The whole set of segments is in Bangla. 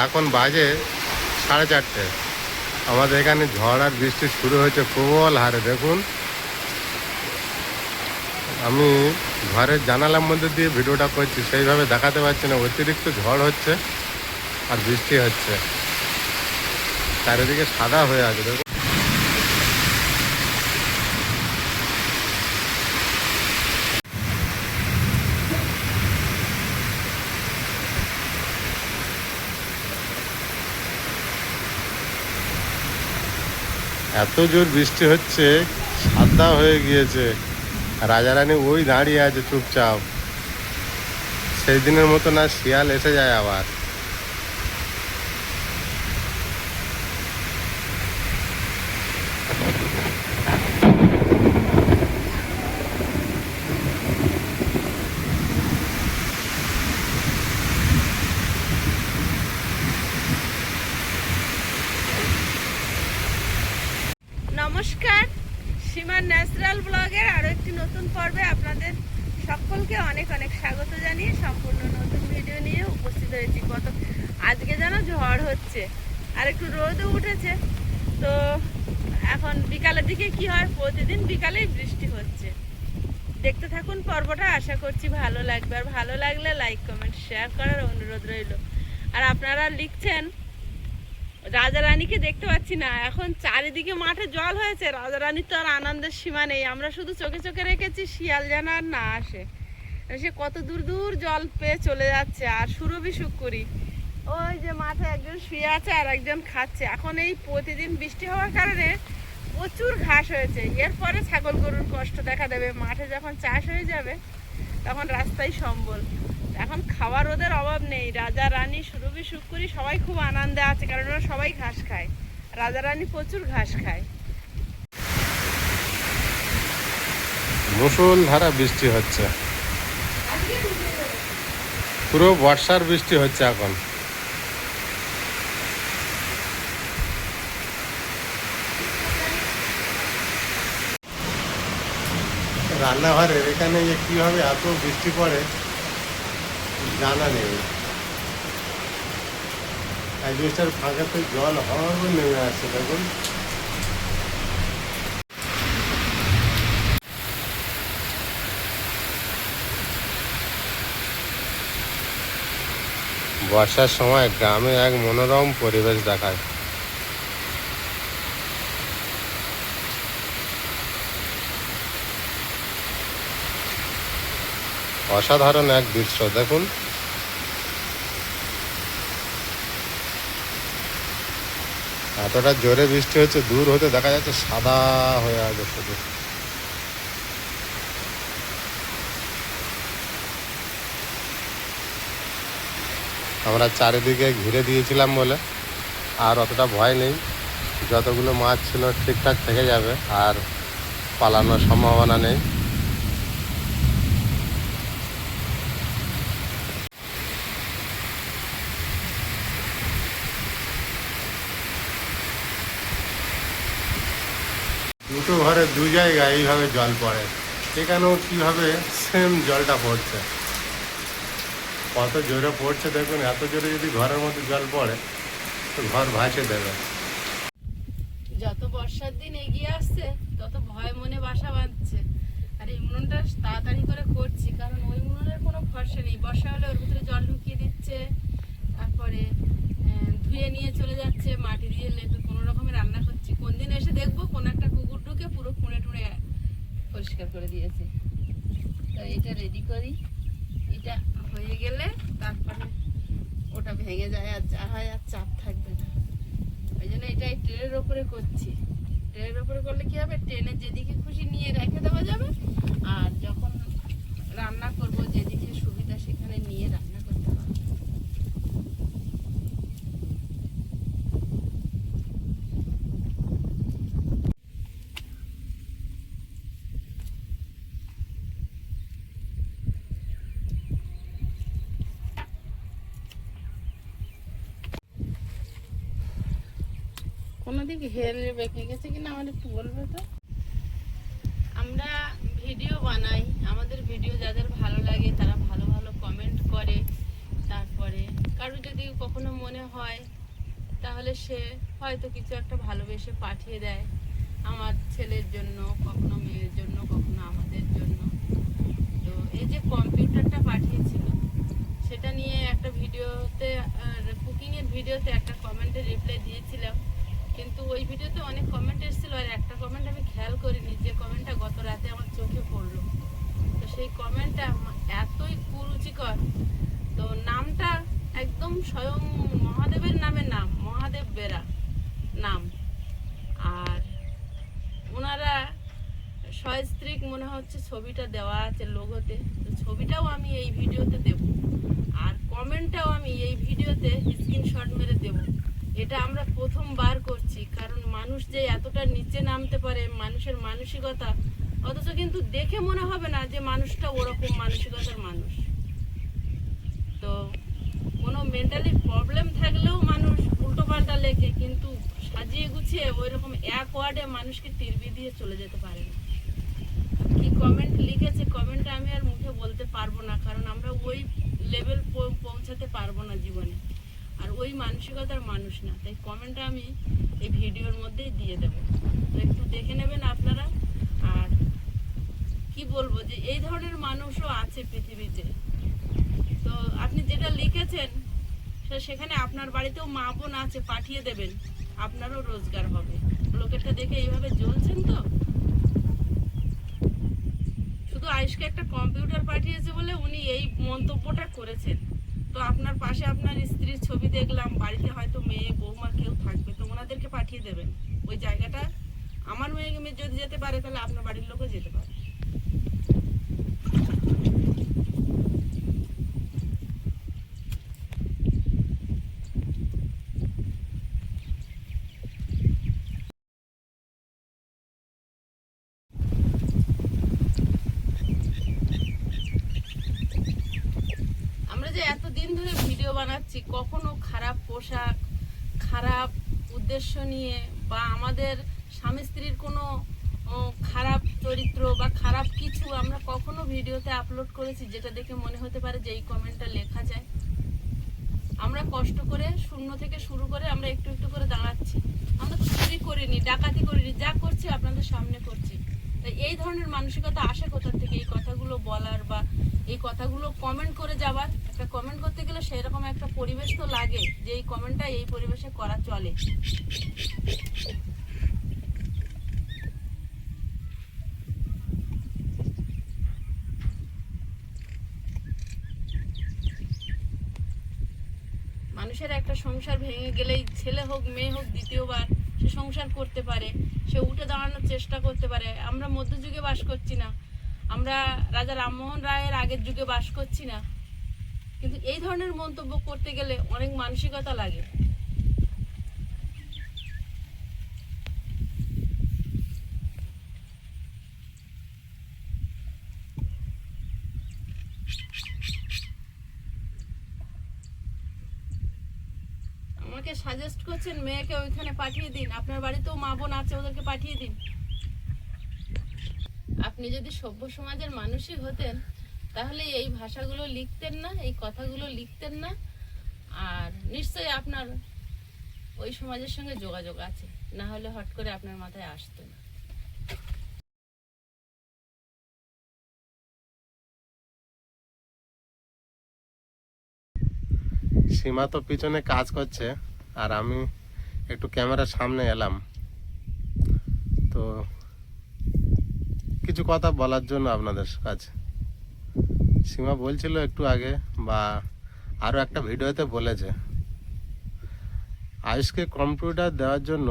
এখন বাজে 4:30। আমাদের এখানে ঝড় আর বৃষ্টি শুরু হয়েছে প্রবল হারে। দেখুন, আমি ঘরের জানালার মধ্যে দিয়ে ভিডিওটা করছি, সেইভাবে দেখাতে পারছি না। অতিরিক্ত ঝড় হচ্ছে আর বৃষ্টি হচ্ছে, চারিদিকে সাদা হয়ে আছে। দেখুন, এত জোর বৃষ্টি হচ্ছে, সাদা হয়ে গিয়েছে। রাজারানী ওই দাঁড়িয়ে আছে চুপচাপ। সেই দিনের মতো না, শিয়াল এসে যায় আবার। নমস্কার, সীমার ন্যাচারাল ব্লগের আরো একটি নতুন পর্বে আপনাদের সকলকে অনেক অনেক স্বাগত জানিয়ে সম্পূর্ণ নতুন ভিডিও নিয়ে উপস্থিত হয়েছি। আজকে যেন ঝড় হচ্ছে আর একটু রোদও উঠেছে। তো এখন বিকালের দিকে কি হয়, প্রতিদিন বিকালেই বৃষ্টি হচ্ছে। দেখতে থাকুন পর্বটা, আশা করছি ভালো লাগবে। আর ভালো লাগলে লাইক কমেন্ট শেয়ার করার অনুরোধ রইল। আর আপনারা লিখছেন রাজারানীকে দেখতে পাচ্ছি না, এখন চারিদিকে মাঠে জল হয়েছে। রাজারানীর তো আর আনন্দের সীমা নেই। আমরা শুধু চোখে চোখে রেখেছি শিয়াল যেন আর না আসে। সে কত দূর দূর জল পেয়ে চলে যাচ্ছে। আর সুরভি শুকুরি ওই যে মাঠে একজন শুয়ে আছে আর একজন খাচ্ছে। এখন এই প্রতিদিন বৃষ্টি হওয়ার কারণে প্রচুর ঘাস হয়েছে। এরপরে ছাগল গরুর কষ্ট দেখা দেবে। মাঠে যখন চাষ হয়ে যাবে তখন রাস্তায় সম্বল। এখন খাবার ওদের অভাব নেই। রাজা রানী সুরভি শুকুরি সবাই খুব আনন্দে আছে, কারণ ওরা সবাই ঘাস খায়। রাজা রানী প্রচুর ঘাস খায়। মুষলধারা বৃষ্টি হচ্ছে, পুরো বর্ষার বৃষ্টি হচ্ছে এখন। রান্নাঘরের এখানে যে কিভাবে এত বৃষ্টি পড়ে জানা নেই। অ্যাডভেস্টার ফাঁকাতে জল হওয়ার নেমে আসছে। দেখুন, বর্ষার সময় গ্রামে এক মনোরম পরিবেশ দেখায়। অসাধারণ এক দৃশ্য। দেখুন, এতটা জোরে বৃষ্টি হচ্ছে, দূর হতে দেখা যাচ্ছে সাদা হয়ে আছে শুধু। আমরা চারিদিকে ঘিরে দিয়েছিলাম বলে আর অতটা ভয় নেই। যতগুলো মাছ ছিল ঠিকঠাক থেকে যাবে, আর পালানোর সম্ভাবনা নেই। দুটো ঘরে দু জায়গায় এইভাবে জল পড়ে। এখানেও কীভাবে সেম জলটা পড়ছে, কত জোরে পড়ছে দেখুন। এত জোরে যদি ঘরের মধ্যে জল পড়ে তো ঘর ভাসে দেবে। যত বর্ষার দিন এগিয়ে আসছে তত ভয় মনে বাসা বাঁধছে। আর এই উনুনটা তাড়াতাড়ি করে করছি, কারণ ওই উনুনের কোনো ভরসা নেই। বর্ষা হলে ওর ভিতরে জল ঢুকিয়ে দিচ্ছে, তারপরে ধুয়ে নিয়ে চলে যাচ্ছে, মাটি দিয়ে লেপে কোনো রকমে রান্না করছি। কোন দিন এসে দেখবো কোন একটা কুকুর ঢুকে পুরো খুঁড়ে টুড়ে পরিষ্কার করে দিয়েছে। তো এটা রেডি করি, এটা হয়ে গেলে তারপরে ওটা ভেঙে যায় আর যা হয় আর চাপ থাকবে না। ওই জন্য এটা এই ট্রেনের ওপরে করছি। ট্রেনের ওপরে করলে কি হবে, ট্রেনের যেদিকে খুশি নিয়ে রেখে দেওয়া যাবে, আর যখন রান্না করব যেদিকে সুবিধা সেখানে নিয়ে রান্না করতে পারবো। কোনো দিকে হেলে বেঁকে গেছে কিনা আমার একটু বলবে তো। আমরা ভিডিও বানাই, আমাদের ভিডিও যাদের ভালো লাগে তারা ভালো ভালো কমেন্ট করে। তারপরে কারো যদি কখনো কখনো মনে হয় তাহলে সে হয়তো কিছু একটা ভালোবেসে পাঠিয়ে দেয় আমার ছেলের জন্য, কখনো মেয়ের জন্য, কখনো আমাদের জন্য। তো এই যে কম্পিউটারটা পাঠিয়েছিল সেটা নিয়ে একটা ভিডিওতে, কুকিংয়ের ভিডিওতে একটা কমেন্টে রিপ্লাই দিয়েছিলাম, কিন্তু ওই ভিডিওতে অনেক কমেন্ট এসেছিল আর একটা কমেন্ট আমি খেয়াল করিনি, যে কমেন্টটা গত রাতে আমার চোখে পড়লো। তো সেই কমেন্টটা এতই কুরুচিকর, তো নামটা একদম স্বয়ং মহাদেবের নামে নাম, মহাদেব বেরা নাম, আর ওনারা সস্ত্রীক মনে হচ্ছে ছবিটা দেওয়া আছে লোগোতে, তো ছবিটাও আমি এই ভিডিওতে দেব আর কমেন্টটাও আমি এই ভিডিওতে স্ক্রিনশট মেরে দেব। এটা আমরা প্রথমবার করছি, কারণ মানুষ যে এতটা নিচে নামতে পারে, মানুষের মানসিকতা, অথচ কিন্তু দেখে মনে হবে না যে মানুষটা ওরকম মানসিকতার মানুষ। তো কোনো মেন্টালি প্রবলেম থাকলেও মানুষ উল্টোপাল্টা লেখে, কিন্তু সাজিয়ে গুছিয়ে ওই রকম এক ওয়ার্ডে মানুষকে টিরবি দিয়ে চলে যেতে পারে না। কি কমেন্ট লিখেছে, কমেন্টটা আমি আর মুখে বলতে পারবো না, কারণ আমরা ওই লেভেল পৌঁছাতে পারবো না জীবনে, আর ওই মানসিকতার মানুষ না। তাই কমেন্টটা আমি এই ভিডিওর মধ্যেই দিয়ে দেবো, তো একটু দেখে নেবেন আপনারা। আর কি বলবো, যে এই ধরনের মানুষও আছে পৃথিবীতে। তো আপনি যেটা লিখেছেন সেখানে আপনার বাড়িতেও মা বোন আছে, পাঠিয়ে দেবেন, আপনারও রোজগার হবে। লোকেরটা দেখে এইভাবে জ্বলছেন তো। শুধু আয়েশকে একটা কম্পিউটার পাঠিয়েছে বলে উনি এই মন্তব্যটা করেছেন। তো আপনার পাশে আপনার স্ত্রীর ছবি দেখলাম, বাড়িতে হয়তো মেয়ে বৌমা কেউ থাকবে, তো ওনাদেরকে পাঠিয়ে দেবেন। ওই জায়গাটা আমার মেয়ে যদি যেতে পারে তাহলে আপনার বাড়ির লোকও যেতে পারে। আমরা যে এতদিন ধরে ভিডিও বানাচ্ছি, কখনো খারাপ পোশাক, খারাপ উদ্দেশ্য নিয়ে, বা আমাদের স্বামী স্ত্রীর কোনো খারাপ চরিত্র বা খারাপ কিছু আমরা কখনো ভিডিওতে আপলোড করেছি যেটা দেখে মনে হতে পারে যে এই কমেন্টটা লেখা যায়? আমরা কষ্ট করে শূন্য থেকে শুরু করে আমরা একটু একটু করে দাঁড়াচ্ছি। আমরা তো চুরি করিনি, ডাকাতি করিনি, যা করছি আপনাদের সামনে করছি। তাই এই ধরনের মানসিকতা আসে কোথা থেকে এই কথাগুলো বলার বা এই কথাগুলো কমেন্ট করে যাবার? একটা কমেন্ট করতে গেলে সেই রকম একটা পরিবেশ তো লাগে যে এই কমেন্টটা এই পরিবেশে করা চলে। মানুষের একটা সংসার ভেঙে গেলেই ছেলে হোক মেয়ে হোক দ্বিতীয়বার সে সংসার করতে পারে, সে উঠে দাঁড়ানোর চেষ্টা করতে পারে। আমরা মধ্যযুগে বাস করছি না, আমরা রাজা রামমোহন রায়ের আগের যুগে বাস করছি না, কিন্তু এই ধরনের মন্তব্য করতে গেলে অনেক মানসিকতা লাগে। আমাকে সাজেস্ট করছেন মেয়েকে ওইখানে পাঠিয়ে দিন, আপনার বাড়িতেও মা বোন আছে, ওদেরকে পাঠিয়ে দিন। আপনি যদি সভ্য সমাজের মানুষই হতেন তাহলে এই ভাষাগুলো লিখতেন না, এই কথাগুলো লিখতেন না, আর নিশ্চয়ই আপনার ওই সমাজের সঙ্গে যোগাযোগ আছে, না হলে হট করে আপনার মাথায় আসতো না। সীমা তো পিছনে কাজ করছে আর আমি একটু ক্যামেরার সামনে এলাম, তো কিছু কথা বলার জন্য আপনাদের কাছে। সীমা বলছিল একটু আগে, বা আরও একটা ভিডিওতে বলেছে, আয়ুষকে কম্পিউটার দেওয়ার জন্য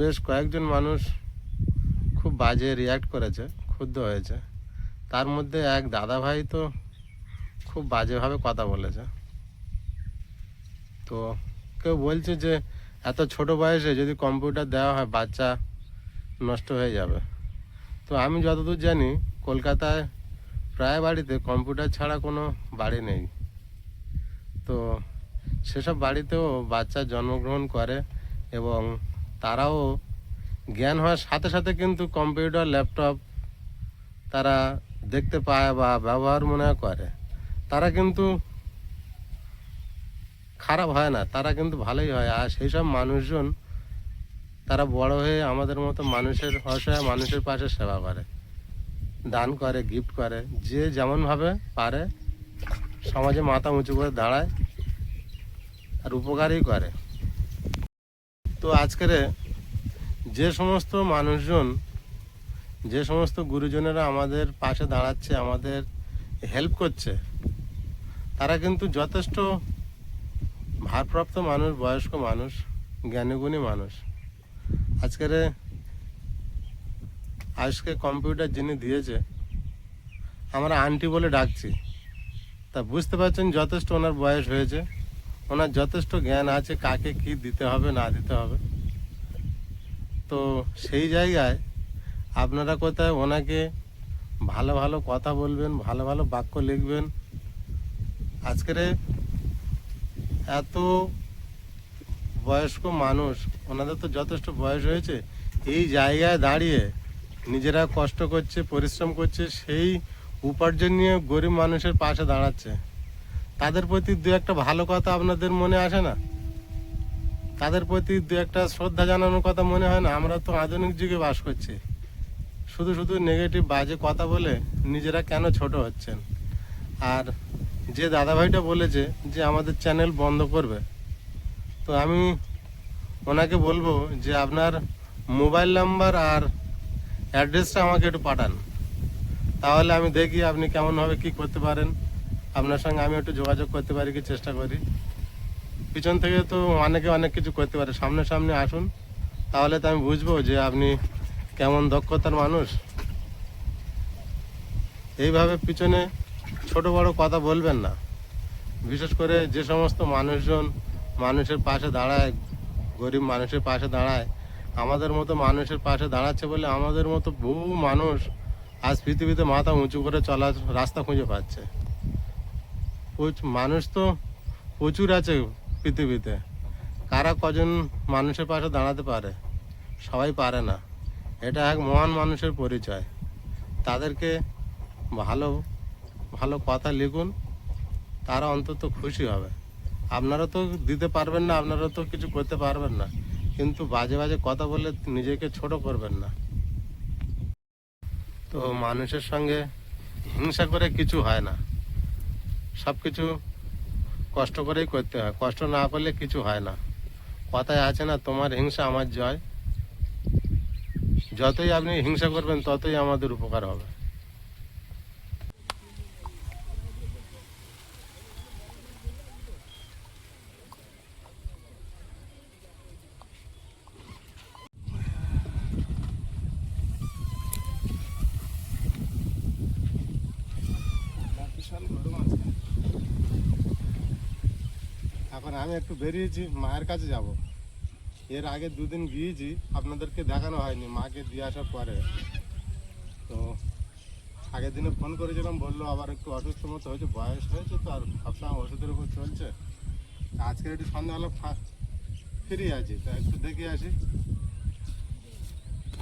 বেশ কয়েকজন মানুষ খুব বাজে রিয়্যাক্ট করেছে, ক্ষুব্ধ হয়েছে। তার মধ্যে এক দাদা ভাই তো খুব বাজেভাবে কথা বলেছে। তো কেউ বলছে যে এত ছোট বয়সে যদি কম্পিউটার দেওয়া হয় বাচ্চা নষ্ট হয়ে যাবে। তো আমি যতদূর জানি কলকাতায় প্রায় বাড়িতে কম্পিউটার ছাড়া কোনো বাড়ি নেই। তো সেসব বাড়িতেও বাচ্চা জন্মগ্রহণ করে এবং তারাও জ্ঞান হওয়ার সাথে সাথে কিন্তু কম্পিউটার ল্যাপটপ তারা দেখতে পায় বা ব্যবহার মনে করে। তারা কিন্তু খারাপ হয় না, তারা কিন্তু ভালোই হয়। আর সেই সব মানুষজন তারা বড় হয়ে আমাদের মতো মানুষের অসহায় মানুষের পাশে সেবা করে, দান করে, গিফট করে, যে যেমনভাবে পারে সমাজে মাথা উঁচু করে দাঁড়ায় আর উপকারই করে। তো আজকের যে সমস্ত মানুষজন, যে সমস্ত গুরুজনেরা আমাদের পাশে দাঁড়াচ্ছে, আমাদের হেল্প করছে, তারা কিন্তু যথেষ্ট ভারপ্রাপ্ত মানুষ, বয়স্ক মানুষ, জ্ঞানীগুণী মানুষ। আজকে কম্পিউটার যিনি দিয়েছে, আমরা আন্টি বলে ডাকছি, তা বুঝতে পারছেন যথেষ্ট ওনার বয়স হয়েছে, ওনার যথেষ্ট জ্ঞান আছে কাকে কি দিতে হবে না দিতে হবে। তো সেই জায়গায় আপনারা কোথায় ওনাকে ভালো ভালো কথা বলবেন, ভালো ভালো বাক্য লিখবেন। আজকের এত বয়স্ক মানুষ, ওনাদের তো যথেষ্ট বয়স হয়েছে, এই জায়গায় দাঁড়িয়ে নিজেরা কষ্ট করছে, পরিশ্রম করছে, সেই উপার্জন নিয়ে গরিব মানুষের পাশে দাঁড়াচ্ছে। তাদের প্রতি দু একটা ভালো কথা আপনাদের মনে আসে না? তাদের প্রতি দু একটা শ্রদ্ধা জানানোর কথা মনে হয় না? আমরা তো আধুনিক যুগে বাস করছি, শুধু শুধু নেগেটিভ বাজে কথা বলে নিজেরা কেন ছোট হচ্ছেন? আর যে দাদাভাইটা বলেছে যে আমাদের চ্যানেল বন্ধ করবে, তো আমি ওনাকে বলবো যে আপনার মোবাইল নাম্বার আর অ্যাড্রেসটা আমাকে একটু পাঠান, তাহলে আমি দেখি আপনি কেমনভাবে কি করতে পারেন। আপনার সঙ্গে আমি একটু যোগাযোগ করতে পারি কি চেষ্টা করি। পিছন থেকে তো অনেকে অনেক কিছু করতে পারে, সামনে সামনে আসুন, তাহলে তো আমি বুঝবো যে আপনি কেমন দক্ষতার মানুষ। এইভাবে পিছনে ছোট বড় কথা বলবেন না। বিশেষ করে যে সমস্ত মানুষজন মানুষের পাশে দাঁড়ায়, গরিব মানুষের পাশে দাঁড়ায়, আমাদের মতো মানুষের পাশে দাঁড়াচ্ছে বলে আমাদের মতো বহু মানুষ আজ পৃথিবীতে মাথা উঁচু করে চলার রাস্তা খুঁজে পাচ্ছে। মানুষ তো প্রচুর আছে পৃথিবীতে, কারা কজন মানুষের পাশে দাঁড়াতে পারে? সবাই পারে না। এটা এক মহান মানুষের পরিচয়। তাদেরকে ভালো ভালো কথা লিখুন, তারা অন্তত খুশি হবে। আপনারা তো দিতে পারবেন না, আপনারা তো কিছু করতে পারবেন না, কিন্তু বাজে বাজে কথা বলে নিজেকে ছোট করবেন না। তো মানুষের সঙ্গে হিংসা করে কিছু হয় না, সব কিছু কষ্ট করেই করতে হয়, কষ্ট না করলে কিছু হয় না। কথায় আছে না, তোমার হিংসা আমার জয়। যতই আপনি হিংসা করবেন ততই আমাদের উপকার হবে। এখন আমি একটু বেরিয়েছি, মায়ের কাছে যাব। এর আগে দুদিন গিয়েছি, আপনাদেরকে দেখানো হয়নি, মাকে দিয়ে আসার পরে। তো আগের দিনে ফোন করেছিলাম, বললো আবার একটু অসুস্থ মতো হয়েছে, বয়স হয়েছে তো, আর সবসময় ওষুধের উপর চলছে। আজকে একটু সন্ধ্যাবেলা ফিরে আছি, তা একটু দেখে আসি।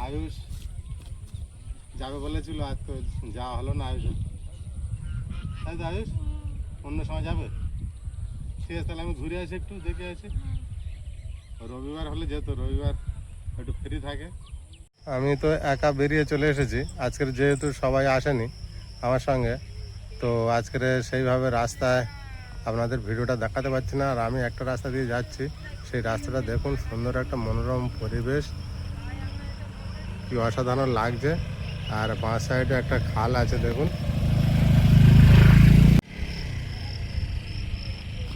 আয়ুষ যাবে বলেছিল, আজ তো যাওয়া হলো না আয়ুষ। তাই তো আয়ুষ, অন্য সময় যাবে? ঠিক আছে, তাহলে আমি ঘুরে আসি, একটু দেখে আসি। রবিবার হলে যেত, রবিবার একটু ফ্রি থাকে। আমি তো একা বেরিয়ে চলে এসেছি আজকের, যেহেতু সবাই আসেনি আমার সঙ্গে। তো আজকের সেইভাবে রাস্তায় আপনাদের ভিডিওটা দেখাতে পারছি না। আর আমি একটা রাস্তা দিয়ে যাচ্ছি, সেই রাস্তাটা দেখুন, সুন্দর একটা মনোরম পরিবেশ, কি অসাধারণ লাগছে। আর বাঁ সাইডে একটা খাল আছে, দেখুন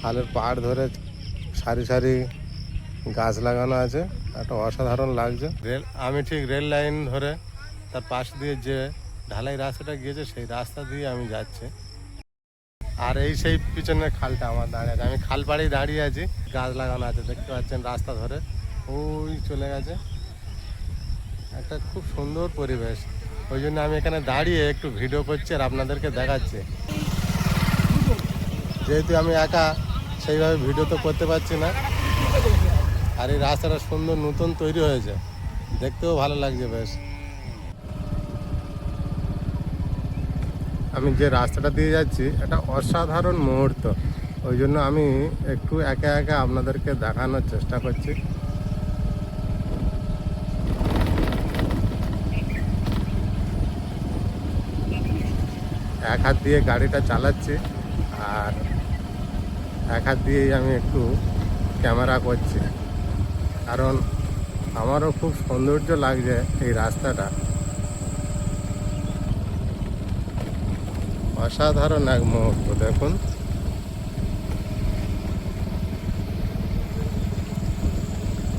খালের পাড় ধরে সারি সারি গাছ লাগানো আছে, একটা অসাধারণ লাগছে। আমি ঠিক রেল লাইন ধরে তার পাশ দিয়ে যে ঢালাই রাস্তাটা গিয়েছে, সেই রাস্তা দিয়ে আমি যাচ্ছি। আর এই সেই পিছনের খালটা আমার দাঁড়িয়ে আছে, আমি খাল পাড়েই দাঁড়িয়ে আছি, গাছ লাগানো আছে দেখতে পাচ্ছেন রাস্তা ধরে, ওই চলে গেছে। একটা খুব সুন্দর পরিবেশ, ওই জন্য আমি এখানে দাঁড়িয়ে একটু ভিডিও করছি আর আপনাদেরকে দেখাচ্ছি। যেহেতু আমি একা, সেইভাবে ভিডিও তো করতে পারছি না। আর এই রাস্তাটা সুন্দর নতুন তৈরি হয়েছে, দেখতেও ভালো লাগছে বেশ। আমি যে রাস্তাটা দিয়ে যাচ্ছি, একটা অসাধারণ মুহূর্ত। ওই জন্য আমি একটু একে একে আপনাদেরকে দেখানোর চেষ্টা করছি। এক হাত দিয়ে গাড়িটা চালাচ্ছি আর এক হাত দিয়েই আমি একটু ক্যামেরা করছি, কারণ আমারও খুব সৌন্দর্য লাগছে এই রাস্তাটা। অসাধারণ এক মুহূর্ত দেখুন।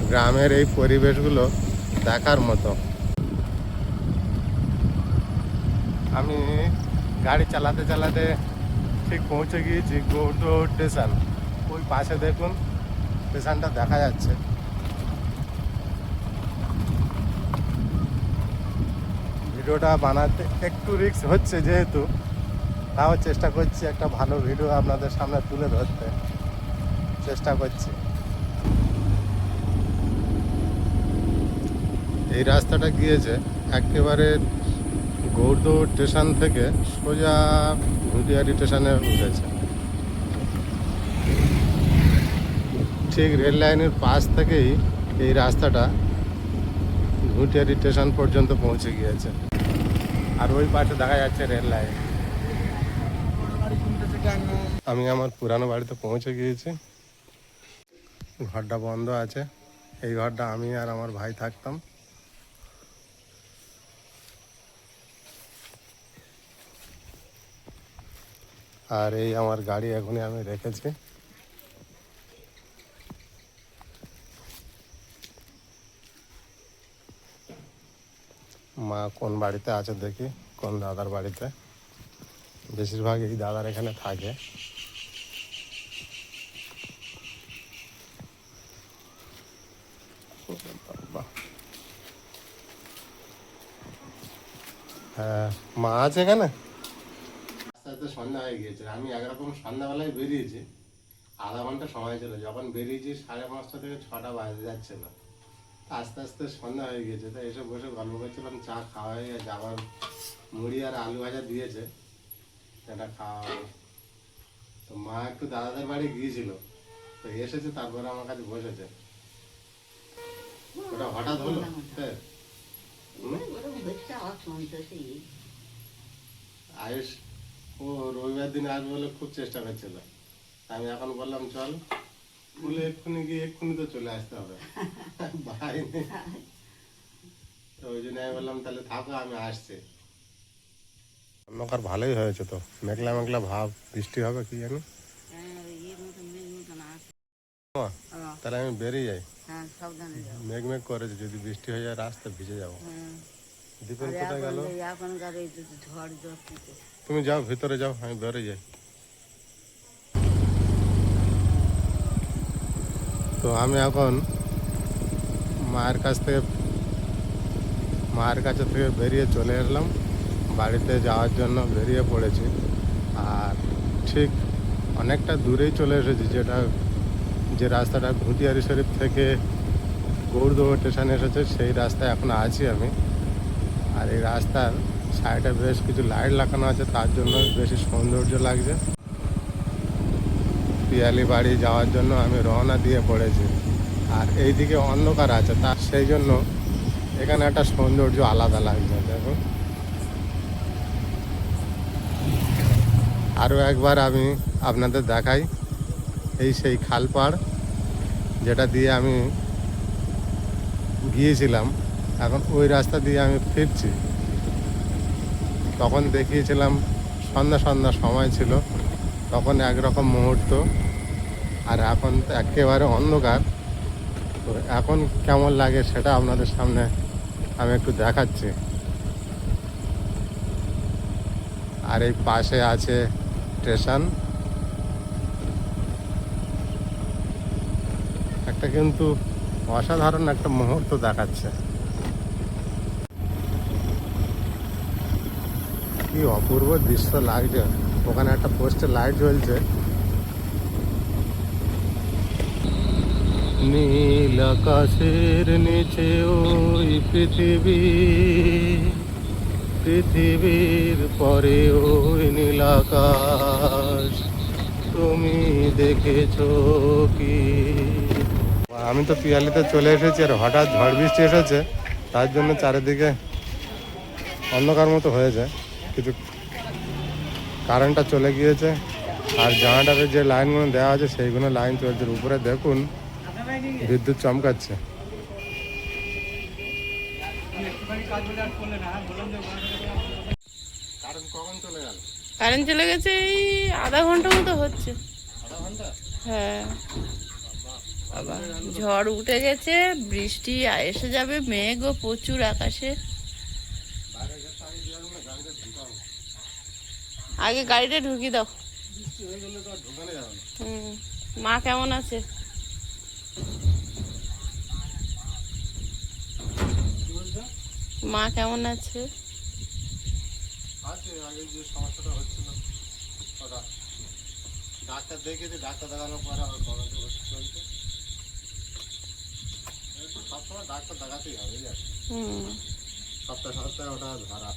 গ্রামের এই পরিবেশগুলো দেখার মতো। আমি গাড়ি চালাতে চালাতে ঠিক পৌঁছে গিয়েছি গৌড়দহ স্টেশন। ওই পাশে দেখুন স্টেশনটা দেখা যাচ্ছে। ভিডিওটা বানাতে একটু রিস্ক হচ্ছে, যেহেতু তাও চেষ্টা করছি একটা ভালো ভিডিও আপনাদের সামনে তুলে ধরতে চেষ্টা করছি। এই রাস্তাটা গিয়েছে একেবারে গৌড়দহ স্টেশন থেকে সোজা ঘুটিয়ারি স্টেশনে উঠেছে। ঠিক রেল লাইনের পাশ থেকেই এই রাস্তাটা ঘুটিয়ারি স্টেশন পর্যন্ত পৌঁছে গিয়েছে। আর ওই পাশে দেখা যাচ্ছে রেল লাইন। আমি আমার পুরানো বাড়িতে পৌঁছে গিয়েছি। ঘরটা বন্ধ আছে। এই ঘরটা আমি আর আমার ভাই থাকতাম। আর এই আমার গাড়ি এখনই আমি রেখেছি। মা কোন বাড়িতে আছে দেখি, কোন দাদার বাড়িতে। বেশিরভাগ এই দাদার এখানে থাকে। হ্যাঁ, মা আছে এখানে। আস্তে আস্তে সন্ধ্যা হয়ে গিয়েছে। আমি একরকম সন্ধ্যাবেলায় বেরিয়েছি, আধা ঘন্টা সময় ছিল। যখন বেরিয়েছি 5:30 থেকে 6টা বাজে যাচ্ছিল। আস্তে আস্তে সন্ধ্যা হয়ে গিয়েছে, তো এসে বসে গল্প করছিলাম। চা খাওয়া হয়ে গেছে, আবার মুড়ি আর আলু ভাজা দিয়েছে, সেটা খাওয়া হবে। তো মা একটু দাদাদের বাড়ি গিয়েছিল, তো এসেছে, তারপরে আমার কাছে বসেছে। ওটা হঠাৎ হলো। হ্যাঁ, আয়ুষ ও রবিবার দিন আসবে বলে খুব চেষ্টা করছিল। আমি এখন বললাম চল, বলে এক্ষুনি গিয়ে এক্ষুনি তো চলে আসতে হবে, ভাই নেই। তো ওই জন্য আমি বললাম তাহলে থাকো, আমি আসছি। অন্ধকার ভালোই হয়েছে তো, মেঘলা মেঘলা ভাব, বৃষ্টি হবে কি জানি। তাহলে আমি বেরিয়ে যাই। মেঘ মেঘ করেছে, যদি বৃষ্টি হয়ে যায় রাস্তা ভিজে যাবো। দীপেন কোথায় গেল? তুমি যাও, ভিতরে যাও, আমি বেরিয়ে যাই। তো আমি এখন মায়ের কাছে থেকে বেরিয়ে চলে এলাম, বাড়িতে যাওয়ার জন্য বেরিয়ে পড়েছি। আর ঠিক অনেকটা দূরেই চলে এসেছি, যে রাস্তাটা ঘুটিয়ারি শরীফ থেকে গৌড়দহ স্টেশনে এসেছে, সেই রাস্তায় এখন আছি আমি। আর এই রাস্তার সাইডে বেশ কিছু লাইট লাগানো আছে, তার জন্য বেশি সৌন্দর্য লাগছে। পিয়ালি বাড়ি যাওয়ার জন্য আমি রওনা দিয়ে পড়েছি। আর এইদিকে অন্ধকার আছে, তা সেই জন্য এখানে একটা সৌন্দর্য আলাদা লাগছে। দেখো, আরও একবার আমি আপনাদের দেখাই। এই সেই খালপাড় যেটা দিয়ে আমি গিয়েছিলাম, এখন ওই রাস্তা দিয়ে আমি ফিরছি। তখন দেখিয়েছিলাম সন্ধ্যা সন্ধ্যা সময় ছিল, তখন একরকম মুহূর্ত, আর এখন তো একেবারে অন্ধকার। তো এখন কেমন লাগে সেটা আপনাদের সামনে আমি একটু দেখাচ্ছি। আর এই পাশে আছে স্টেশন। একটা কিন্তু অসাধারণ একটা মুহূর্ত দেখাচ্ছে। কি অপূর্ব দৃশ্য লাগছে। ওখানে একটা পোস্টে লাইট জ্বলছে। নীল আকাশের নিচে ওই পৃথিবীর পরে ওই নীল আকাশ। তুমি দেখেছো কি? আমি তো পিয়ালিতে চলে এসেছি, আর হঠাৎ ঝড় বৃষ্টি এসেছে, তার জন্য চারিদিকে অন্ধকার মতো হয়েছে। কিছু কারেন্টটা চলে গিয়েছে, আর জানাটাতে যে লাইনগুলো দেওয়া আছে সেইগুলো লাইন চলছে। উপরে দেখুন বিদ্যুৎ চমকাচ্ছে। কারেন্ট কখন চলে গেল? কারেন্ট চলে গেছে এই আধা ঘন্টা মতো হচ্ছে। আধা ঘন্টা? হ্যাঁ বাবা, ঝড় উঠে গেছে, বৃষ্টি এসে যাবে, মেঘও প্রচুর আকাশে। আগে গাড়িটা ঢুকিয়ে দাও। বৃষ্টি হয়ে গেলে তো আর ঢোকানো যাবে না। মা কেমন আছে? কি বলছো? মা কেমন আছে? আছে, আগে যে সমস্যাটা হচ্ছিল ওটা ডাক্তার দেখিয়েছে, ডাক্তার দেখানোর পরে আবার গরমে ভর্তি চলছে। সবসময় ডাক্তার দেখাতেই হবে, বুঝলি? সপ্তাহে সপ্তাহে ওটা ধরা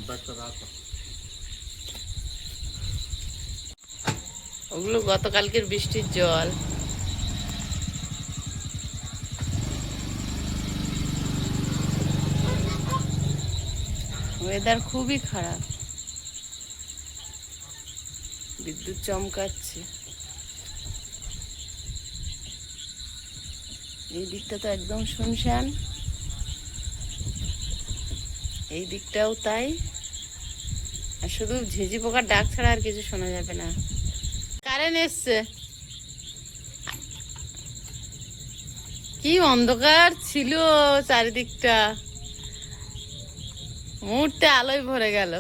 ডাক্তার রাখো। ওগুলো গতকালকের বৃষ্টির জল। ওয়েদার খুবই খারাপ, বিদ্যুৎ চমকাচ্ছে। এই দিকটা তো একদম শুনশান, এই দিকটাও তাই। আর শুধু ঝিঝি পোকার ডাক ছাড়া আর কিছু শোনা যাবে না। কারেন্ট এসছে, কি অন্ধকার ছিল চারিদিকটা, মুহূর্তে আলোয় ভরে গেল।